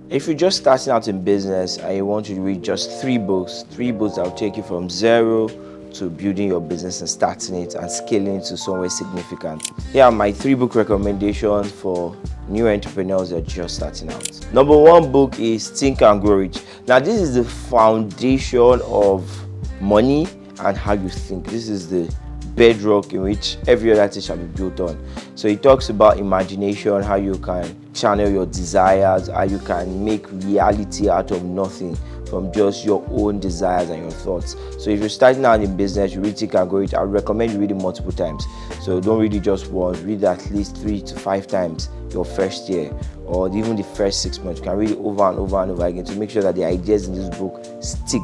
If you're just starting out in business and you want to read just three books that will take you from zero to building your business and starting it and scaling it to somewhere significant. Here are my 3 book recommendations for new entrepreneurs that are just starting out. Number 1 book is Think and Grow Rich. Now, this is the foundation of money and how you think. This is the bedrock in which every other thing shall be built on. So it talks about imagination, how you can channel your desires, how you can make reality out of nothing from just your own desires and your thoughts. So if you're starting out in business, you really Think and Grow It. I recommend you read it multiple times. So don't read it just once, read it at least 3 to 5 times your first year or even the first 6 months. You can read it over and over and over again to make sure that the ideas in this book stick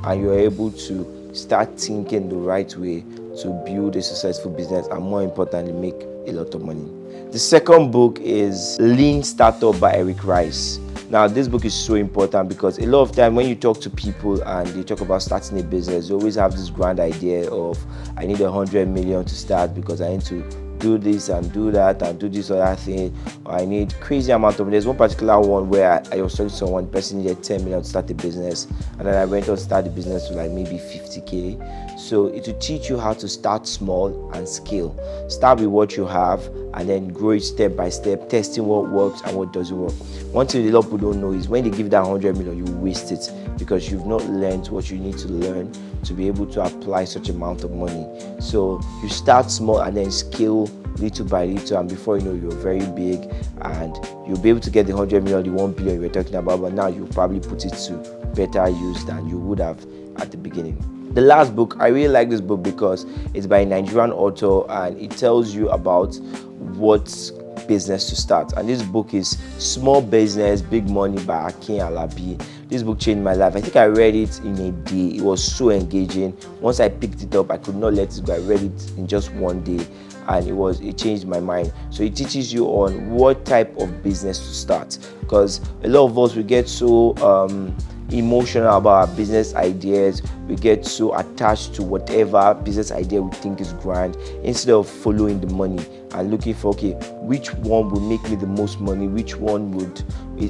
and you're able to start thinking the right way to build a successful business and, more importantly, make a lot of money. The second book is Lean Startup by Eric Rice. Now, this book is so important because a lot of time when you talk to people and they talk about starting a business, they always have this grand idea of, I need 100 million to start because I need to do this and do that and do this other thing, or I need crazy amount of. There's one particular one where I was talking to someone, the person needed 10 million to start a business, and then I went on to start the business to like maybe 50k. So it will teach you how to start small and scale. Start with what you have and then grow it step by step, testing what works and what doesn't work. One thing a lot of people don't know is when they give that 100 million, you waste it because you've not learned what you need to learn to be able to apply such amount of money. So you start small and then scale little by little, and before you know, you're very big and you'll be able to get the 100 million, the 1 billion you were talking about, but now you probably put it to better use than you would have at the beginning. The last book, I really like this book because it's by a Nigerian author and it tells you about what business to start. And this book is Small Business, Big Money by Akin Alabi. This book changed my life. I think I read it in a day. It was so engaging. Once I picked it up, I could not let it go. I read it in just one day and it changed my mind. So it teaches you on what type of business to start, because a lot of us, we get so emotional about our business ideas. We get so attached to whatever business idea we think is grand instead of following the money and looking for, okay, which one will make me the most money, which one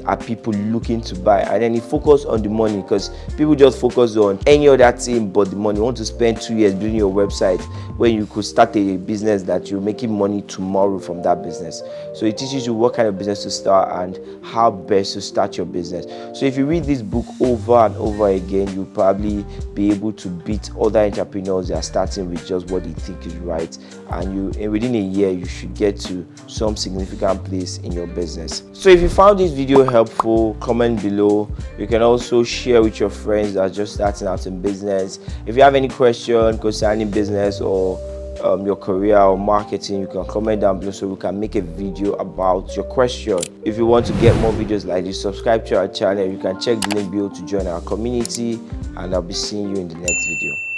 are people looking to buy, and then you focus on the money, because people just focus on any other thing but the money. You want to spend 2 years building your website when you could start a business that you're making money tomorrow from that business. So it teaches you what kind of business to start and how best to start your business. So if you read this book over and over again, you'll probably be able to beat other entrepreneurs that are starting with just what they think is right, and within a year you should get to some significant place in your business. So if you found this video helpful, comment below. You can also share with your friends that are just starting out in business. If you have any question concerning business or your career or marketing, you can comment down below so we can make a video about your question. If you want to get more videos like this, subscribe to our channel. You can check the link below to join our community, and I'll be seeing you in the next video.